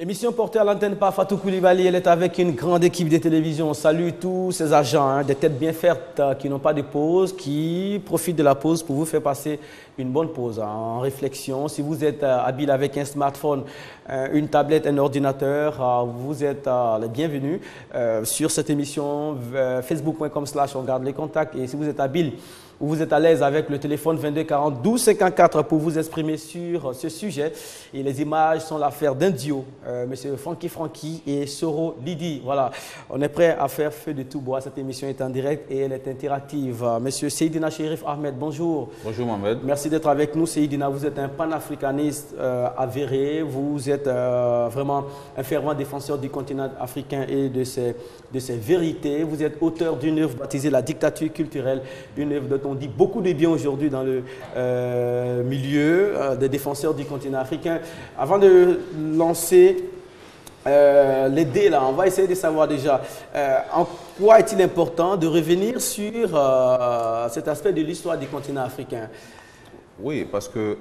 Émission portée à l'antenne par Fatou Koulibaly. Elle est avec une grande équipe de télévision. On salue tous ces agents, des têtes bien faites qui n'ont pas de pause, qui profitent de la pause pour vous faire passer une bonne pause en réflexion. Si vous êtes habile avec un smartphone, une tablette, un ordinateur, vous êtes les bienvenus sur cette émission facebook.com/on garde les contacts. Et si vous êtes habile ou vous êtes à l'aise avec le téléphone 22 40 12 54 pour vous exprimer sur ce sujet. Et les images sont l'affaire d'un duo, Monsieur Francky et Soro Lidi. Voilà, on est prêt à faire feu de tout bois. Cette émission est en direct et elle est interactive. Monsieur Seydina Chérif Ahmed, bonjour. Bonjour Mohamed. Merci d'être avec nous, Seydina. Vous êtes un panafricaniste avéré. Vous êtes vraiment un fervent défenseur du continent africain et de ses vérités. Vous êtes auteur d'une œuvre baptisée La dictature culturelle, une œuvre dont on dit beaucoup de bien aujourd'hui dans le milieu des défenseurs du continent africain. Avant de lancer les dés, là, on va essayer de savoir déjà en quoi est-il important de revenir sur cet aspect de l'histoire du continent africain. Oui, parce qu'il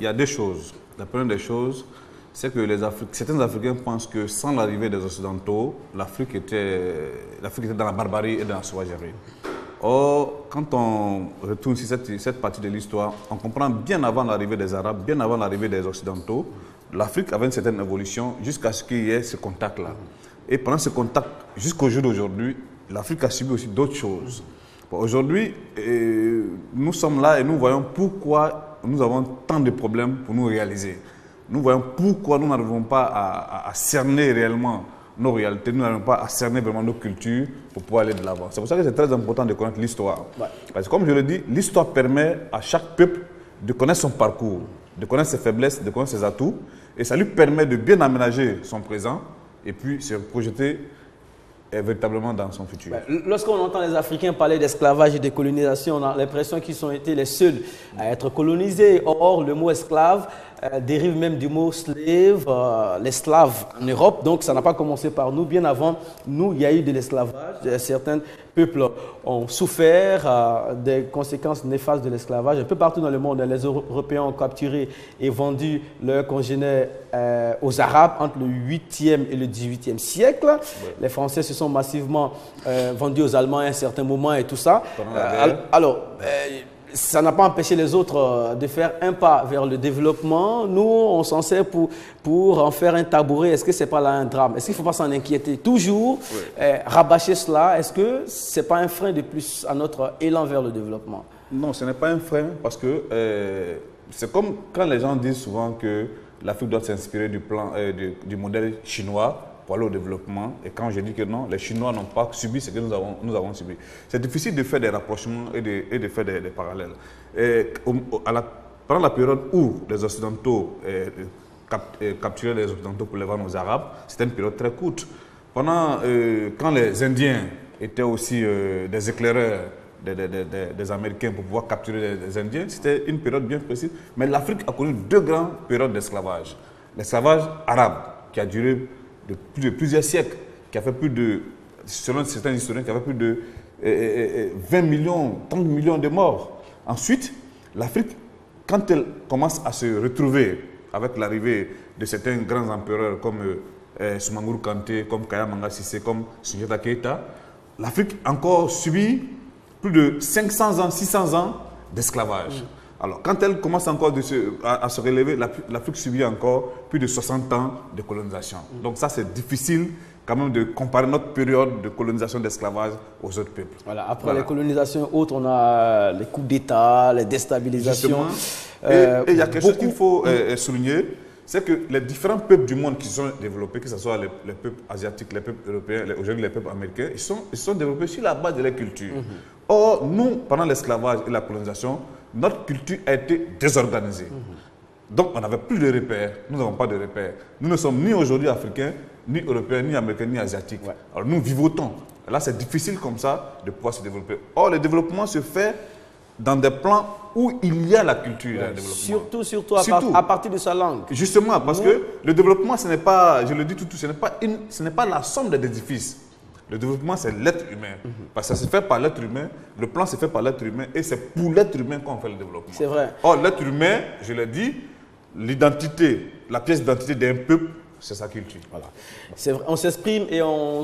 y a deux choses. La première des choses, c'est que certains Africains pensent que sans l'arrivée des Occidentaux, l'Afrique était dans la barbarie et dans la sauvagerie. Or, quand on retourne sur cette partie de l'histoire, on comprend bien avant l'arrivée des Arabes, bien avant l'arrivée des Occidentaux, l'Afrique avait une certaine évolution jusqu'à ce qu'il y ait ce contact-là. Et pendant ce contact, jusqu'au jour d'aujourd'hui, l'Afrique a subi aussi d'autres choses. Bon, aujourd'hui, nous sommes là et nous voyons pourquoi nous avons tant de problèmes pour nous réaliser. Nous voyons pourquoi nous n'arrivons pas à cerner réellement nos réalités, nous n'arrivons pas à cerner vraiment nos cultures pour pouvoir aller de l'avant. C'est pour ça que c'est très important de connaître l'histoire. Ouais. Parce que comme je le dis, l'histoire permet à chaque peuple de connaître son parcours, de connaître ses faiblesses, de connaître ses atouts, et ça lui permet de bien aménager son présent et puis se projeter véritablement dans son futur. Lorsqu'on entend les Africains parler d'esclavage et de colonisation, on a l'impression qu'ils ont été les seuls à être colonisés. Or, le mot esclave dérive même du mot slave, l'esclave en Europe. Donc, ça n'a pas commencé par nous. Bien avant, nous, il y a eu de l'esclavage. Certains peuples ont souffert des conséquences néfastes de l'esclavage. Un peu partout dans le monde, les Européens ont capturé et vendu leurs congénères aux Arabes entre le 8e et le 18e siècle. Ouais. Les Français se sont massivement vendus aux Allemands à un certain moment et tout ça. Ça n'a pas empêché les autres de faire un pas vers le développement. Nous, on s'en sert pour en faire un tabouret. Est-ce que ce n'est pas là un drame? Est-ce qu'il ne faut pas s'en inquiéter toujours, rabâcher cela? Est-ce que ce n'est pas un frein de plus à notre élan vers le développement? Non, ce n'est pas un frein parce que c'est comme quand les gens disent souvent que l'Afrique doit s'inspirer du modèle chinois pour aller au développement. Et quand je dis que non, les Chinois n'ont pas subi ce que nous avons subi. C'est difficile de faire des rapprochements et de faire des parallèles. Pendant la période où les Occidentaux capturaient les Occidentaux pour les vendre aux Arabes, c'était une période très courte. Quand les Indiens étaient aussi des éclaireurs des Américains pour pouvoir capturer les Indiens, c'était une période bien précise. Mais l'Afrique a connu deux grandes périodes d'esclavage. L'esclavage arabe, qui a duré de plusieurs siècles, qui a fait plus de, selon certains historiens, qui a fait plus de 20 millions, 30 millions de morts. Ensuite, l'Afrique, quand elle commence à se retrouver avec l'arrivée de certains grands empereurs comme Soumaoro Kanté, comme Kaya Manga Sissé, comme Soundiata Keita, l'Afrique a encore subi plus de 500 ans, 600 ans d'esclavage. Alors, quand elle commence encore à se relever, l'Afrique subit encore plus de 60 ans de colonisation. Donc ça, c'est difficile quand même de comparer notre période de colonisation d'esclavage aux autres peuples. Voilà. Après les colonisations autres, on a les coups d'État, les déstabilisations. Et il y a quelque chose qu'il faut souligner, c'est que les différents peuples du monde qui se sont développés, que ce soit les peuples asiatiques, les peuples européens, aujourd'hui les peuples américains, ils sont développés sur la base de leur culture. Or, nous, pendant l'esclavage et la colonisation, notre culture a été désorganisée. Donc, on n'avait plus de repères. Nous n'avons pas de repères. Nous ne sommes ni aujourd'hui africains, ni européens, ni américains, ni asiatiques. Ouais. Alors, nous vivotons. Là, c'est difficile comme ça de pouvoir se développer. Or, le développement se fait dans des plans où il y a la culture. Ouais, surtout à partir de sa langue. Justement, parce que le développement, ce n'est pas, je le dis tout, ce n'est pas la somme des édifices. Le développement, c'est l'être humain. Parce que ça se fait par l'être humain, le plan se fait par l'être humain et c'est pour l'être humain qu'on fait le développement. C'est vrai. Or, l'être humain, je l'ai dit, l'identité, la pièce d'identité d'un peuple c'est sa culture. Voilà. C'est vrai, on s'exprime et on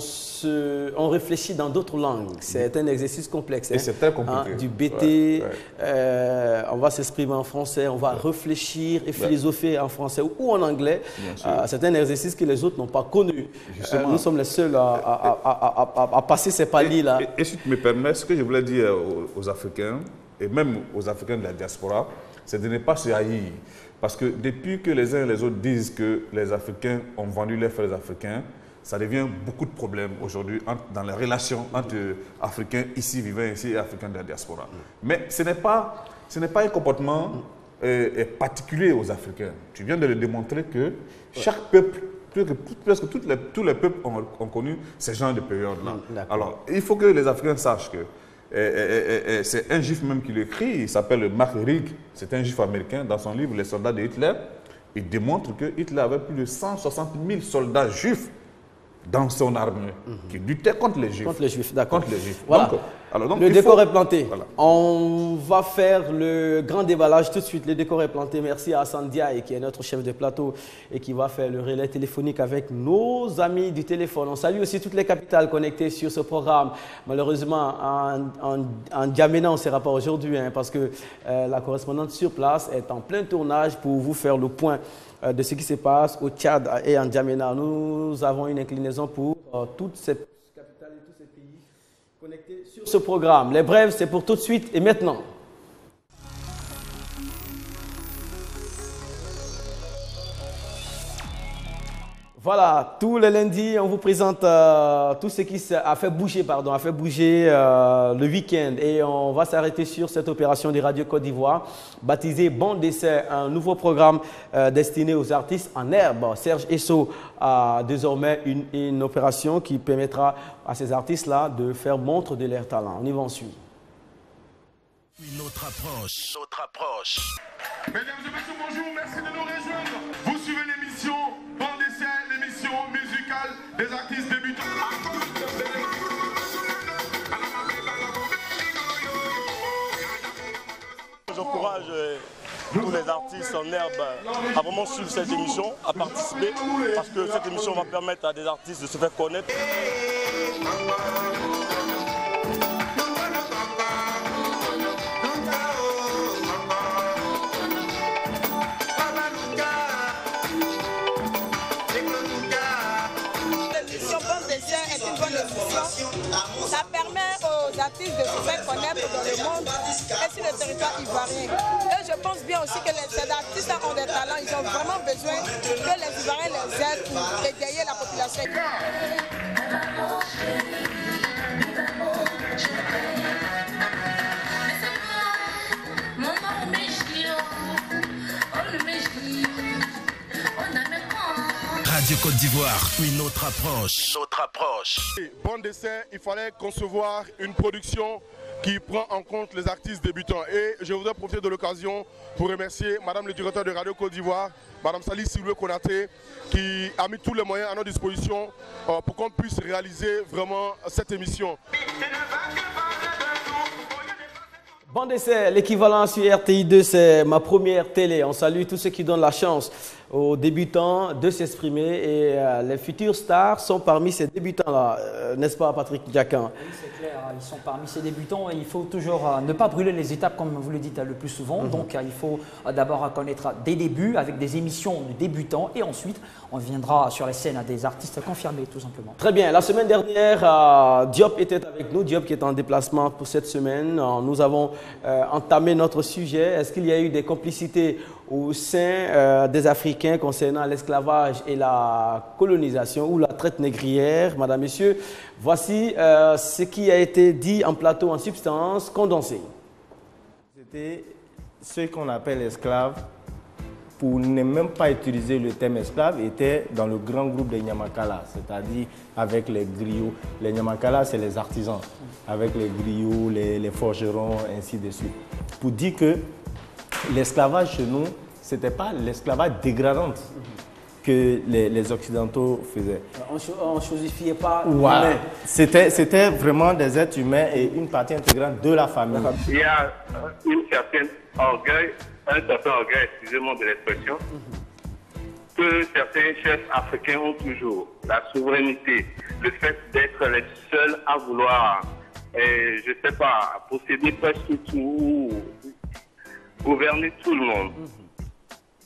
réfléchit dans d'autres langues. C'est un exercice complexe. Et c'est très compliqué. Du BT, on va s'exprimer en français, on va réfléchir et philosopher en français ou en anglais. C'est un exercice que les autres n'ont pas connu. Nous sommes les seuls à passer ces paliers-là. Et si tu me permets, ce que je voulais dire aux Africains, et même aux Africains de la diaspora, c'est de ne pas se haïr. Parce que depuis que les uns et les autres disent que les Africains ont vendu les frères africains, ça devient beaucoup de problèmes aujourd'hui dans les relations entre Africains ici vivant ici et Africains de la diaspora. Mais ce n'est pas un comportement particulier aux Africains. Tu viens de le démontrer que chaque peuple, presque tous les peuples ont connu ces genres de périodes-là. Alors, il faut que les Africains sachent que c'est un juif même qui l'écrit, il s'appelle Mark Rigg, c'est un juif américain, dans son livre Les soldats de Hitler, il démontre que Hitler avait plus de 160 000 soldats juifs dans son armée, qui luttaient contre les juifs. Contre les juifs, d'accord. Contre les juifs. Voilà. Donc, le décor est planté. Voilà. On va faire le grand déballage tout de suite. Le décor est planté. Merci à Hassan Diaye, qui est notre chef de plateau et qui va faire le relais téléphonique avec nos amis du téléphone. On salue aussi toutes les capitales connectées sur ce programme. Malheureusement, en N'Djamena, on ne sera pas aujourd'hui parce que la correspondante sur place est en plein tournage pour vous faire le point de ce qui se passe au Tchad et en N'Djamena. Nous avons une inclinaison pour toutes ces capitales et tous ces pays connectés sur ce programme. Les brèves, c'est pour tout de suite et maintenant. Voilà, tous les lundis, on vous présente tout ce qui a fait bouger, le week-end. Et on va s'arrêter sur cette opération de Radio Côte d'Ivoire, baptisée Bon Dessert, un nouveau programme destiné aux artistes en herbe. Serge Esso a désormais une opération qui permettra à ces artistes-là de faire montre de leur talent. On y va ensuite. Une autre approche. Mesdames et messieurs, bonjour, merci de nous rejoindre. Vous suivez l'émission Bon Dessert, l'émission musicale des artistes débutants. J'encourage tous les artistes en herbe à vraiment suivre cette émission, à participer, parce que cette émission va permettre à des artistes de se faire connaître. Ça permet aux artistes de se faire connaître dans le monde et sur le territoire ivoirien. Et je pense bien aussi que ces artistes ont des talents, ils ont vraiment besoin que les Ivoiriens les aident pour égayer la population. Radio Côte d'Ivoire, une autre approche. Bon Dessert, il fallait concevoir une production qui prend en compte les artistes débutants. Et je voudrais profiter de l'occasion pour remercier Madame le directeur de Radio Côte d'Ivoire, Madame Sali Silwe Konaté, qui a mis tous les moyens à notre disposition pour qu'on puisse réaliser vraiment cette émission. Bon Dessert, l'équivalent sur RTI2, c'est ma première télé. On salue tous ceux qui donnent la chance aux débutants de s'exprimer et les futurs stars sont parmi ces débutants-là, n'est-ce pas Patrick Diacan? Oui, c'est clair, ils sont parmi ces débutants et il faut toujours ne pas brûler les étapes comme vous le dites le plus souvent. Donc il faut d'abord connaître des débuts avec des émissions de débutants et ensuite on viendra sur les scènes à des artistes confirmés tout simplement. Très bien, la semaine dernière, Diop était avec nous, Diop qui est en déplacement pour cette semaine. Nous avons entamé notre sujet. Est-ce qu'il y a eu des complicités au sein des Africains concernant l'esclavage et la colonisation ou la traite négrière? Madame, Messieurs, voici ce qui a été dit en plateau en substance condensée. C'était ce qu'on appelle esclaves, pour ne même pas utiliser le terme esclave, était dans le grand groupe des Nyamakala, c'est-à-dire avec les griots. Les Nyamakala, c'est les artisans, avec les griots, les forgerons, ainsi de suite. Pour dire que l'esclavage chez nous, ce n'était pas l'esclavage dégradant que les Occidentaux faisaient. On ne chosifiait pas l'humain. C'était vraiment des êtres humains et une partie intégrante de la famille. Il y a un certain orgueil, excusez-moi de l'expression, que certains chefs africains ont toujours, la souveraineté, le fait d'être les seuls à vouloir, je ne sais pas, posséder presque tout, gouverner tout le monde,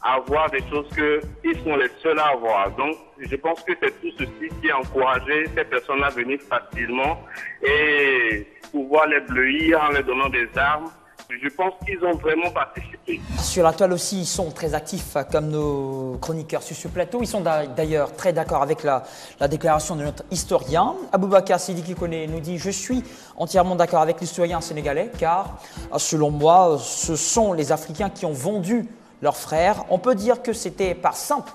avoir des choses qu'ils sont les seuls à avoir. Donc, je pense que c'est tout ceci qui a encouragé ces personnes à venir facilement et pouvoir les bleuir en leur donnant des armes. Je pense qu'ils ont vraiment participé. Sur la toile aussi, ils sont très actifs comme nos chroniqueurs sur ce plateau. Ils sont d'ailleurs très d'accord avec la déclaration de notre historien. Aboubacar Sidiki Koné nous dit « Je suis entièrement d'accord avec l'historien sénégalais car, selon moi, ce sont les Africains qui ont vendu leurs frères. On peut dire que c'était par simple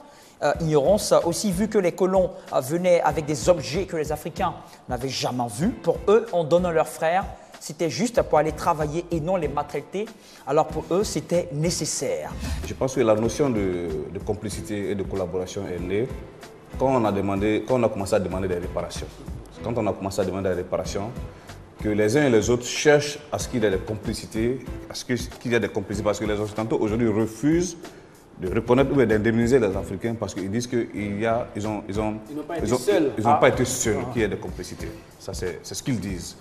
ignorance, aussi vu que les colons venaient avec des objets que les Africains n'avaient jamais vus. Pour eux, en donnant leurs frères, c'était juste pour aller travailler et non les maltraiter. Alors pour eux, c'était nécessaire. Je pense que la notion de complicité et de collaboration est née quand on a commencé à demander des réparations. Quand on a commencé à demander des réparations, que les uns et les autres cherchent à ce qu'il y ait des complicités, parce que les Occidentaux aujourd'hui refusent de reconnaître ou d'indemniser les Africains parce qu'ils disent qu'ils n'ont pas été seuls qu'il y ait des complicités. Ça, c'est ce qu'ils disent.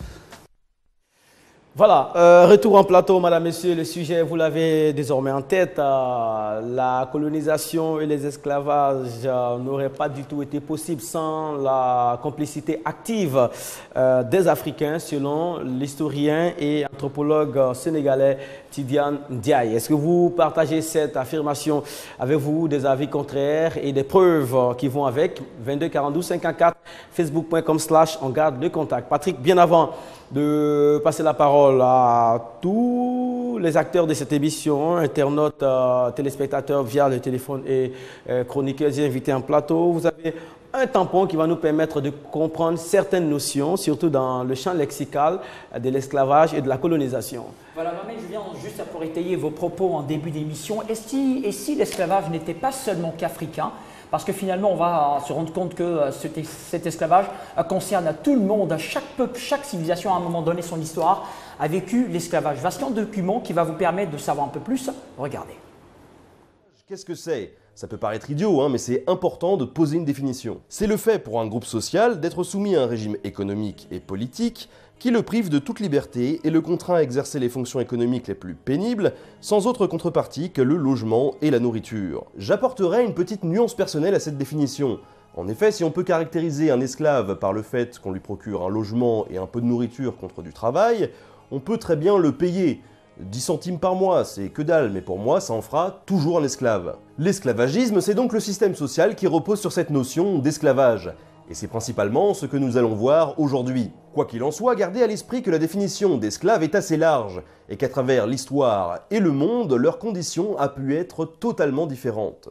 Voilà, retour en plateau, madame, messieurs, le sujet, vous l'avez désormais en tête. La colonisation et les esclavages n'auraient pas du tout été possibles sans la complicité active des Africains, selon l'historien et anthropologue sénégalais Tidiane Ndiaye. Est-ce que vous partagez cette affirmation? Avez-vous des avis contraires et des preuves qui vont avec? 22 42 54, facebook.com/on garde le contact. Patrick, bien avant de passer la parole à tous les acteurs de cette émission, internautes, téléspectateurs via le téléphone et chroniqueurs et invités en plateau, vous avez un tampon qui va nous permettre de comprendre certaines notions, surtout dans le champ lexical de l'esclavage et de la colonisation. Voilà, mais je viens juste pour étayer vos propos en début d'émission. Et si l'esclavage n'était pas seulement qu'africain? Parce que finalement, on va se rendre compte que cet esclavage concerne tout le monde, chaque peuple, chaque civilisation à un moment donné, son histoire a vécu l'esclavage. Voici un document qui va vous permettre de savoir un peu plus. Regardez. Qu'est-ce que c'est? Ça peut paraître idiot, mais c'est important de poser une définition. C'est le fait pour un groupe social d'être soumis à un régime économique et politique qui le prive de toute liberté et le contraint à exercer les fonctions économiques les plus pénibles, sans autre contrepartie que le logement et la nourriture. J'apporterai une petite nuance personnelle à cette définition. En effet, si on peut caractériser un esclave par le fait qu'on lui procure un logement et un peu de nourriture contre du travail, on peut très bien le payer. 10 centimes par mois, c'est que dalle, mais pour moi, ça en fera toujours un esclave. L'esclavagisme, c'est donc le système social qui repose sur cette notion d'esclavage. Et c'est principalement ce que nous allons voir aujourd'hui. Quoi qu'il en soit, gardez à l'esprit que la définition d'esclave est assez large, et qu'à travers l'histoire et le monde, leur condition a pu être totalement différente.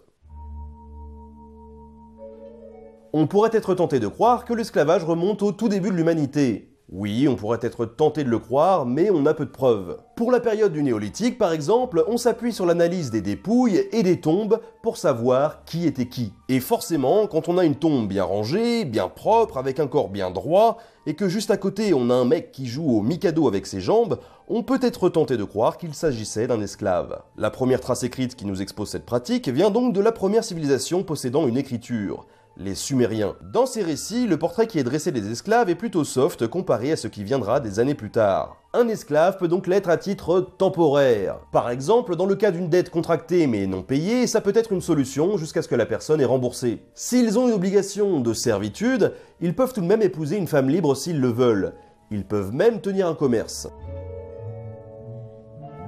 On pourrait être tenté de croire que l'esclavage remonte au tout début de l'humanité. Oui, on pourrait être tenté de le croire, mais on a peu de preuves. Pour la période du néolithique, par exemple, on s'appuie sur l'analyse des dépouilles et des tombes pour savoir qui était qui. Et forcément, quand on a une tombe bien rangée, bien propre, avec un corps bien droit, et que juste à côté on a un mec qui joue au mikado avec ses jambes, on peut être tenté de croire qu'il s'agissait d'un esclave. La première trace écrite qui nous expose cette pratique vient donc de la première civilisation possédant une écriture, les Sumériens. Dans ces récits, le portrait qui est dressé des esclaves est plutôt soft comparé à ce qui viendra des années plus tard. Un esclave peut donc l'être à titre temporaire. Par exemple, dans le cas d'une dette contractée mais non payée, ça peut être une solution jusqu'à ce que la personne ait remboursé. S'ils ont une obligation de servitude, ils peuvent tout de même épouser une femme libre s'ils le veulent. Ils peuvent même tenir un commerce.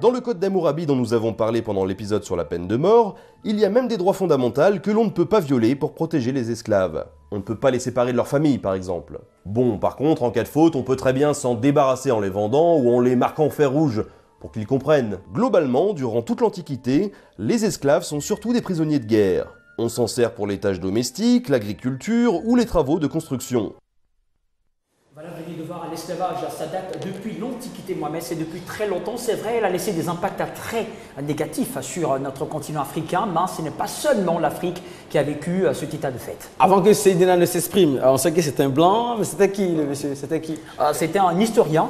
Dans le code d'Hammurabi dont nous avons parlé pendant l'épisode sur la peine de mort, il y a même des droits fondamentaux que l'on ne peut pas violer pour protéger les esclaves. On ne peut pas les séparer de leur famille, par exemple. Bon, par contre, en cas de faute, on peut très bien s'en débarrasser en les vendant ou en les marquant en fer rouge, pour qu'ils comprennent. Globalement, durant toute l'Antiquité, les esclaves sont surtout des prisonniers de guerre. On s'en sert pour les tâches domestiques, l'agriculture ou les travaux de construction. Voilà, vous venez de voir l'esclavage, ça date depuis l'Antiquité, Mohamed, c'est depuis très longtemps. C'est vrai, elle a laissé des impacts très négatifs sur notre continent africain, mais ce n'est pas seulement l'Afrique qui a vécu cet état de fait. Avant que Seydina ne s'exprime, on sait que c'est un blanc, mais c'était qui le monsieur? C'était qui? C'était un historien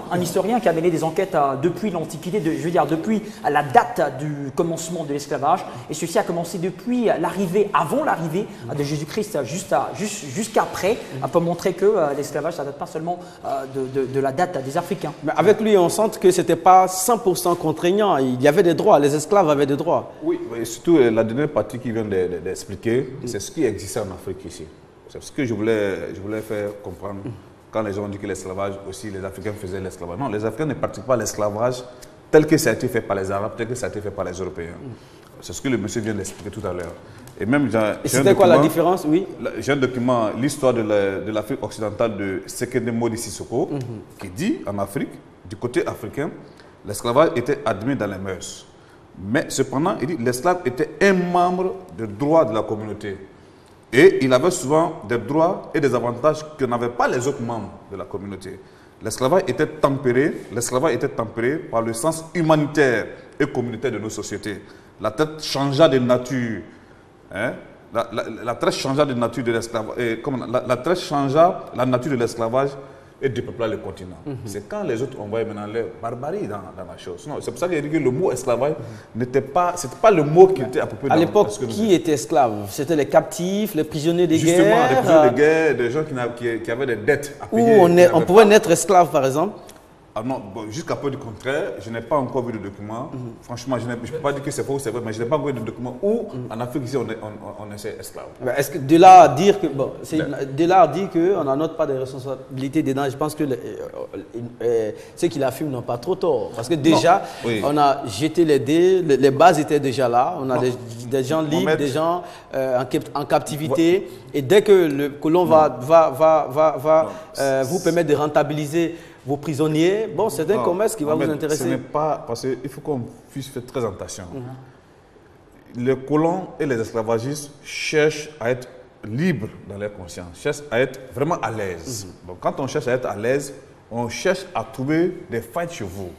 qui a mené des enquêtes depuis l'Antiquité, je veux dire depuis la date du commencement de l'esclavage. Et ceci a commencé depuis l'arrivée, avant l'arrivée de Jésus-Christ, jusqu'après, pour montrer que l'esclavage, ça ne date pas seulement de la date des Africains. Mais avec lui, on sent que ce n'était pas 100% contraignant. Il y avait des droits, les esclaves avaient des droits. Oui, et surtout la dernière partie qui vient d'expliquer, c'est ce qui existait en Afrique ici. C'est ce que je voulais faire comprendre quand les gens ont dit que l'esclavage aussi, les Africains faisaient l'esclavage. Non, les Africains ne pratiquent pas l'esclavage tel que ça a été fait par les Arabes, tel que ça a été fait par les Européens. C'est ce que le monsieur vient d'expliquer tout à l'heure. Et même, c'était quoi la différence? Oui. J'ai un document, l'histoire de l'Afrique occidentale de Sekene Modi Sissoko, qui dit en Afrique, du côté africain, l'esclavage était admis dans les mœurs. Mais cependant, il dit l'esclave était un membre de droit de la communauté. Et il avait souvent des droits et des avantages que n'avaient pas les autres membres de la communauté. L'esclavage était tempéré par le sens humanitaire et communautaire de nos sociétés. La traite changea de nature. Hein? La traite changea de nature de l'esclavage. La traite changea la nature de l'esclavage et dépeupla le continent. C'est quand les autres envoyaient maintenant leur barbarie dans la chose. C'est pour ça qu'il a dit que le mot esclavage n'était pas, c'était pas le mot qui était approprié. À l'époque, qui était esclave? C'était les captifs, les prisonniers de guerre? Justement, les prisonniers de guerre, des gens qui avaient des dettes à payer. Où on pouvait naître esclave, par exemple? Ah non, bon, jusqu'à peu du contraire, je n'ai pas encore vu de document. Franchement, je ne peux pas dire que c'est faux ou c'est vrai, mais je n'ai pas encore vu de document où en Afrique ici on est esclave. Est-ce que de là à dire que qu'on n'en note pas de responsabilité dedans, je pense que ceux qui l'affirment n'ont pas trop tort. Parce que déjà, on a jeté les dés, les bases étaient déjà là, on a des gens libres, des gens en captivité, et dès que le colon va vous permettre de rentabiliser vos prisonniers, bon, c'est un commerce qui va vous intéresser. Ce n'est pas, parce qu'il faut qu'on puisse faire très attention. Les colons et les esclavagistes cherchent à être libres dans leur conscience, cherchent à être vraiment à l'aise. Donc, quand on cherche à être à l'aise, on cherche à trouver des failles chez vous.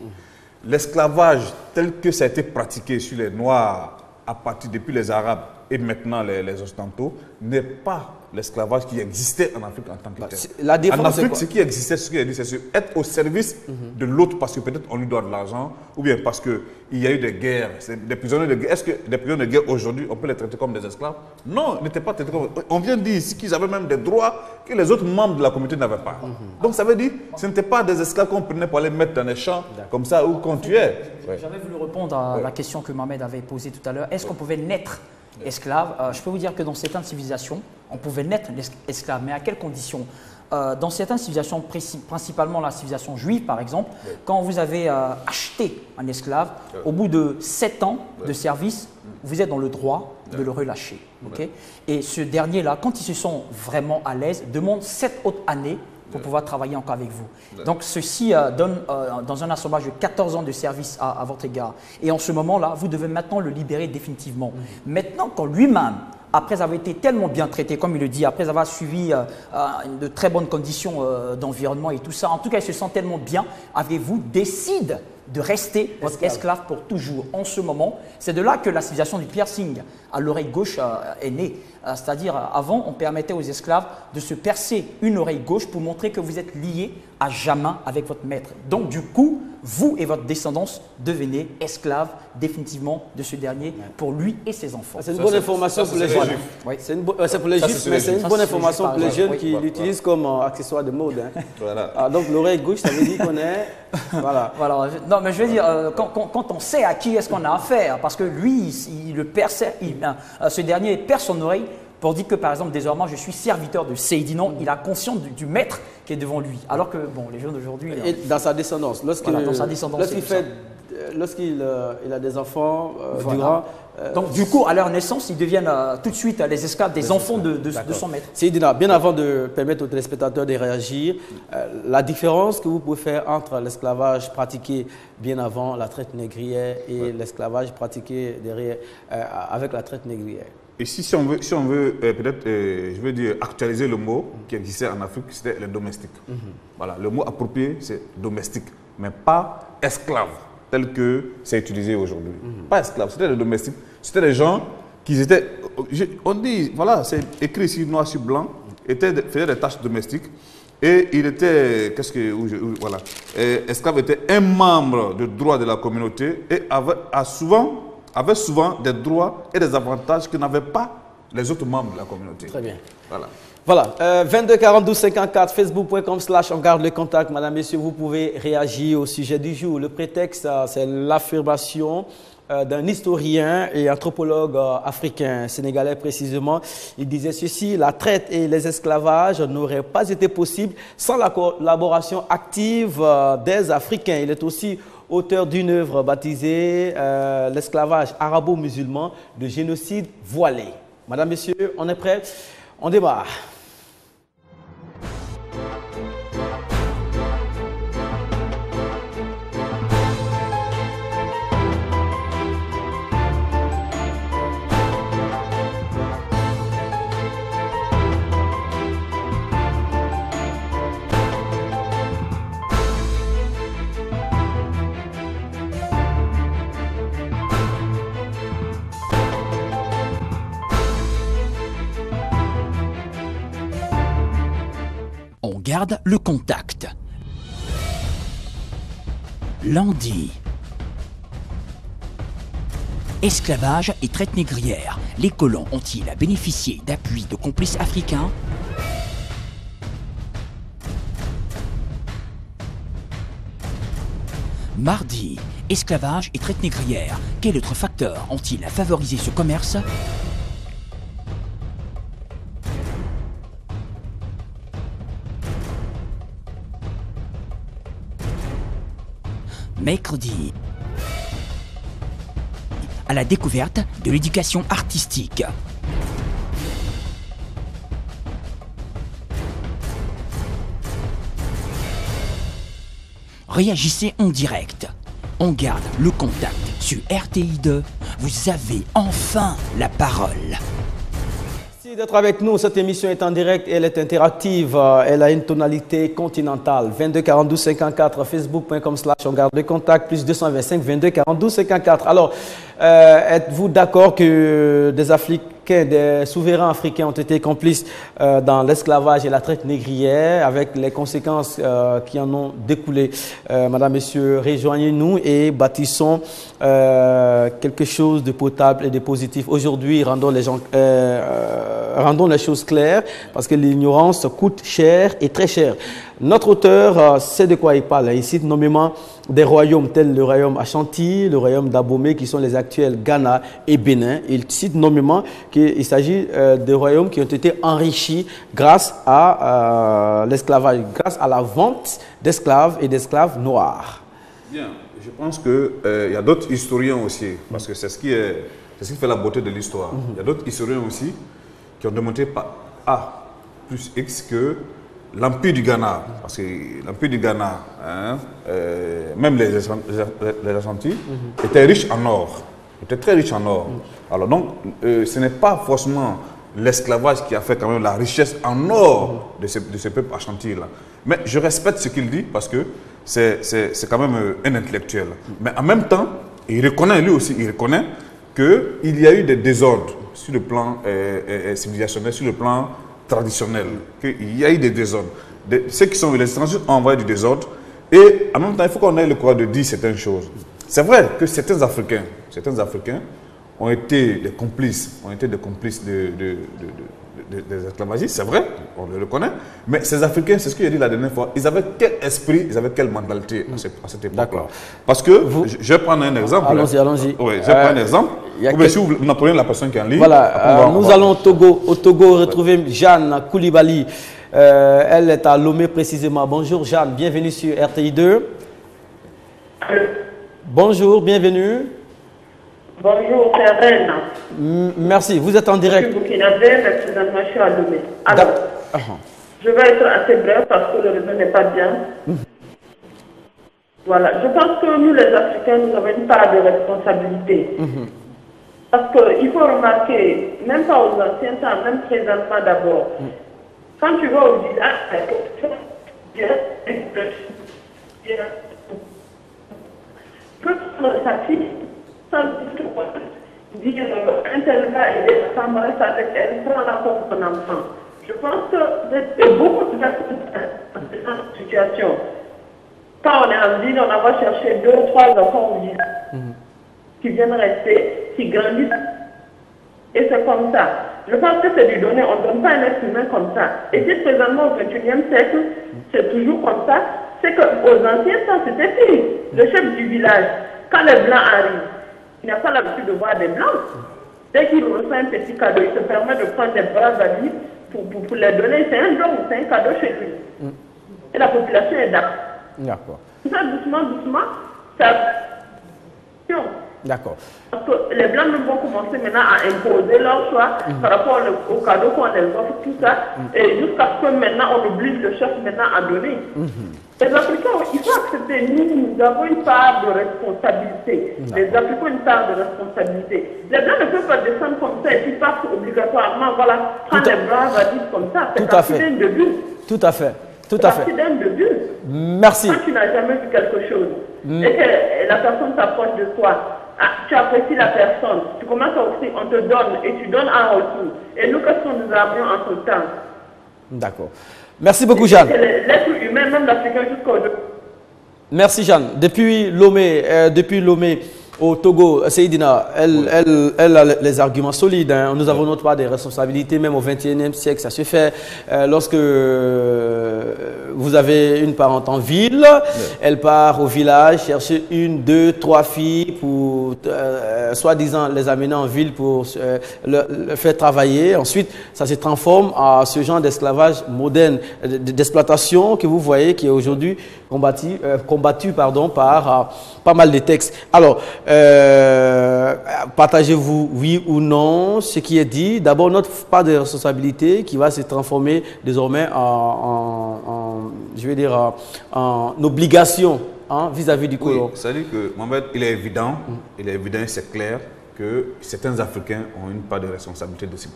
L'esclavage tel que ça a été pratiqué sur les Noirs à partir depuis les Arabes et maintenant les Occidentaux n'est pas l'esclavage qui existait en Afrique en tant que tel. En Afrique, ce qui existait, c'est être au service de l'autre parce que peut-être on lui doit de l'argent ou bien parce qu'il y a eu des guerres. Des prisonniers de guerre. Est-ce que des prisonniers de guerre aujourd'hui, on peut les traiter comme des esclaves? Non, ils n'étaient pas traités comme... On vient de dire ici qu'ils avaient même des droits que les autres membres de la communauté n'avaient pas. Donc ça veut dire que ce n'était pas des esclaves qu'on prenait pour aller mettre dans les champs comme ça ou qu'on tuait. J'avais voulu répondre à la question que Mohamed avait posée tout à l'heure. Est-ce qu'on pouvait naître esclave? Je peux vous dire que dans certaines civilisations, on pouvait naître esclave, mais à quelles conditions? Dans certaines civilisations, principalement la civilisation juive par exemple, quand vous avez acheté un esclave, au bout de 7 ans de service, vous êtes dans le droit de le relâcher. Et ce dernier-là, quand ils se sont vraiment à l'aise, demande 7 autres années pour pouvoir travailler encore avec vous. Donc ceci donne dans un assemblage de 14 ans de service à votre égard. Et en ce moment-là, vous devez maintenant le libérer définitivement. Maintenant, quand lui-même, après avoir été tellement bien traité, comme il le dit, après avoir suivi de très bonnes conditions d'environnement et tout ça, en tout cas, il se sent tellement bien avec vous, décide de rester votre esclave pour toujours. En ce moment, c'est de là que la civilisation du piercing à l'oreille gauche est née. C'est-à-dire, avant, on permettait aux esclaves de se percer une oreille gauche pour montrer que vous êtes liés à jamais avec votre maître. Donc, du coup, vous et votre descendance devenez esclaves définitivement de ce dernier pour lui et ses enfants. C'est une bonne information pour les jeunes. C'est pour les juifs, mais c'est une bonne information pour les jeunes qui l'utilisent comme accessoire de mode. Donc, l'oreille gauche, ça veut dire qu'on est... Voilà. Non, mais je veux dire, quand on sait à qui est-ce qu'on a affaire, parce que lui, ce dernier perd son oreille pour dire que, par exemple, désormais, je suis serviteur de Seydi. Non, il a conscience du maître qui est devant lui. Alors que, bon, les jeunes d'aujourd'hui... Et dans sa descendance. Lorsqu'il a des enfants, Donc, du coup, à leur naissance, ils deviennent tout de suite les esclaves des enfants de son maître. Seydina, bien avant de permettre aux téléspectateurs de réagir, la différence que vous pouvez faire entre l'esclavage pratiqué bien avant la traite négrière et l'esclavage pratiqué derrière, avec la traite négrière. Et si on veut peut-être, je veux dire, actualiser le mot qui existait en Afrique, c'était le domestique. Voilà, le mot approprié, c'est domestique, mais pas esclave, tel que c'est utilisé aujourd'hui. Pas esclave, c'était le domestique. C'était des gens qui étaient, on dit, voilà, c'est écrit ici noir sur blanc, faisaient des tâches domestiques. Et il était, voilà, esclave était un membre de droit de la communauté et avait souvent des droits et des avantages que n'avaient pas les autres membres de la communauté. Très bien. Voilà. Voilà, 22 42 54, facebook.com/on garde le contact. Madame, messieurs, vous pouvez réagir au sujet du jour. Le prétexte, c'est l'affirmation d'un historien et anthropologue africain, sénégalais précisément. Il disait ceci: la traite et les esclavages n'auraient pas été possibles sans la collaboration active des Africains. Il est aussi auteur d'une œuvre baptisée l'esclavage arabo-musulman de génocide voilé. Madame, messieurs, on est prêts? On démarre. On garde le contact. Lundi. Esclavage et traite négrière. Les colons ont-ils bénéficié d'appui de complices africains? Mardi. Esclavage et traite négrière. Quels autres facteurs ont-ils favorisé ce commerce? Mercredi, à la découverte de l'éducation artistique. Réagissez en direct. On garde le contact sur RTI2. Vous avez enfin la parole. Merci d'être avec nous. Cette émission est en direct et elle est interactive. Elle a une tonalité continentale. 22 42 54, facebook.com/on garde le contact, plus 225 22 42 54. Alors, êtes-vous d'accord que des Africains, des souverains africains ont été complices dans l'esclavage et la traite négrière avec les conséquences qui en ont découlé? Madame, Messieurs, rejoignez-nous et bâtissons quelque chose de potable et de positif. Aujourd'hui, rendons les choses claires parce que l'ignorance coûte cher et très cher. Notre auteur sait de quoi il parle. Il cite nommément des royaumes tels le royaume Ashanti, le royaume d'Abomey qui sont les actuels Ghana et Bénin. Il cite nommément qu'il s'agit de royaumes qui ont été enrichis grâce à l'esclavage, grâce à la vente d'esclaves et d'esclaves noirs. Bien, je pense qu'il y a d'autres historiens aussi, parce que c'est ce qui fait la beauté de l'histoire. Il y a d'autres historiens aussi qui ont démontré par A plus X que l'Empire du Ghana, parce que l'Empire du Ghana, même les Ashanti, étaient riches en or, étaient très riches en or. Alors donc, ce n'est pas forcément l'esclavage qui a fait quand même la richesse en or de ce peuple Ashanti-là. Mais je respecte ce qu'il dit parce que c'est quand même un intellectuel. Mais en même temps, il reconnaît, lui aussi, il reconnaît qu'il y a eu des désordres sur le plan civilisationnel, sur le plan traditionnel, qu'il y a eu des désordres. Ceux qui sont les étrangers ont envoyé du désordre et en même temps, il faut qu'on ait le courage de dire certaines choses. C'est vrai que certains Africains ont été des complices, des esclavagistes, c'est vrai, on le reconnaît, mais ces Africains, c'est ce qu'il a dit la dernière fois, ils avaient quel esprit, ils avaient quelle mentalité à cette époque-là. Parce que, je vais prendre un exemple. Allons-y. Oui, je vais prendre un exemple. Si vous n'apprenez la personne qui est en ligne. Voilà, nous allons au Togo retrouver Jeanne Koulibaly. Elle est à Lomé précisément. Bonjour Jeanne, bienvenue sur RTI2. Bonjour, bienvenue. Bonjour, c'est Rennes. Merci, vous êtes en direct. Je suis burkinabé, mais présentement je suis à Lomé. Alors, je vais être assez bref parce que le réseau n'est pas bien. Voilà, je pense que nous les Africains, nous avons une part de responsabilité. Parce qu'il faut remarquer, même pas aux anciens temps, même présentement d'abord, quand tu vas au village, que sa fille, sans dire un tel gars et des femmes restent avec elle, prend la comme son enfant. Je pense que beaucoup de personnes dans cette situation. Quand on est en ville, on va chercher 2 ou 3 enfants au village qui viennent rester, qui grandissent. Et c'est comme ça. Je pense que c'est du donner. On ne donne pas un être humain comme ça. Et si présentement au XXIe siècle, c'est toujours comme ça, c'est qu'aux anciens temps, c'était fini. Le chef du village, quand les Blancs arrivent, il n'a pas l'habitude de voir des Blancs. Dès qu'il reçoit un petit cadeau, il se permet de prendre des braves amis pour les donner. C'est un don ou c'est un cadeau chez lui. Et la population est d'accord. D'accord. Ça, doucement, ça... D'accord. Parce que les Blancs vont commencer maintenant à imposer leur choix par rapport au cadeau qu'on les offre, tout ça. Et jusqu'à ce que maintenant, on oblige le chef maintenant à donner. Les Africains, il faut accepter, nous avons une part de responsabilité. Les Africains ont une part de responsabilité. Les Blancs ne peuvent pas descendre comme ça et puis partent obligatoirement, voilà, prendre les bras, va dire comme ça. C'est parti d'un début. Tout à fait. Tout à fait. C'est parti d'un début. Merci. Quand tu n'as jamais vu quelque chose et que la personne s'approche de toi, tu apprécies la personne, tu commences à offrir, on te donne et tu donnes en retour. Et nous, qu'est-ce qu'on nous a amené en ce temps? D'accord. Merci beaucoup, Jeanne. L'être humain, même l'Africain jusqu'au... Merci, Jeanne. Depuis Lomé au Togo, Seydina, elle a les arguments solides. Hein. Nous avons notre part des responsabilités, même au XXIe siècle, ça se fait. Lorsque vous avez une parente en ville, elle part au village chercher 1, 2, 3 filles pour, soi-disant, les amener en ville pour le faire travailler. Ensuite, ça se transforme en ce genre d'esclavage moderne, d'exploitation que vous voyez, qui est aujourd'hui combattu par pas mal de textes. Alors, partagez-vous, oui ou non, ce qui est dit. D'abord, notre part de responsabilité qui va se transformer désormais en obligation vis-à-vis du colon. C'est-à-dire que, Mohamed, il est évident et c'est clair que certains Africains ont une part de responsabilité de ce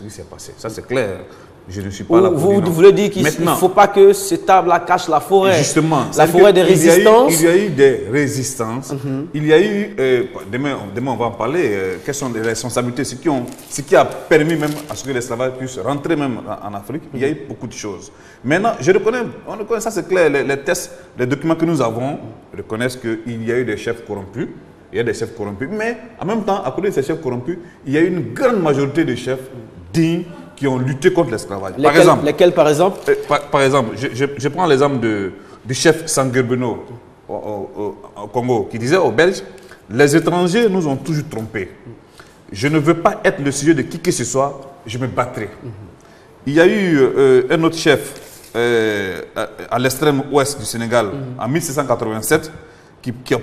qui s'est passé. Ça, c'est clair. Je ne suis pas là pour vous voulez dire qu'il ne faut pas que cette table-là cache la forêt. Justement. La forêt des résistances. Il y a eu des résistances. Il y a eu, demain on va en parler, quelles sont les responsabilités, ce qui a permis même à ce que l'esclavage puisse rentrer même en Afrique. Il y a eu beaucoup de choses. Maintenant, on reconnaît, ça c'est clair, les tests, les documents que nous avons reconnaissent qu'il y a eu des chefs corrompus. Il y a des chefs corrompus. Mais en même temps, à côté de ces chefs corrompus, il y a eu une grande majorité de chefs dignes qui ont lutté contre l'esclavage. Lesquels, par exemple? Par exemple, je prends l'exemple du chef Sanguerbeno au Congo, qui disait aux Belges, les étrangers nous ont toujours trompés. Je ne veux pas être le sujet de qui que ce soit, je me battrai. Il y a eu un autre chef à l'extrême ouest du Sénégal, en 1787, qui a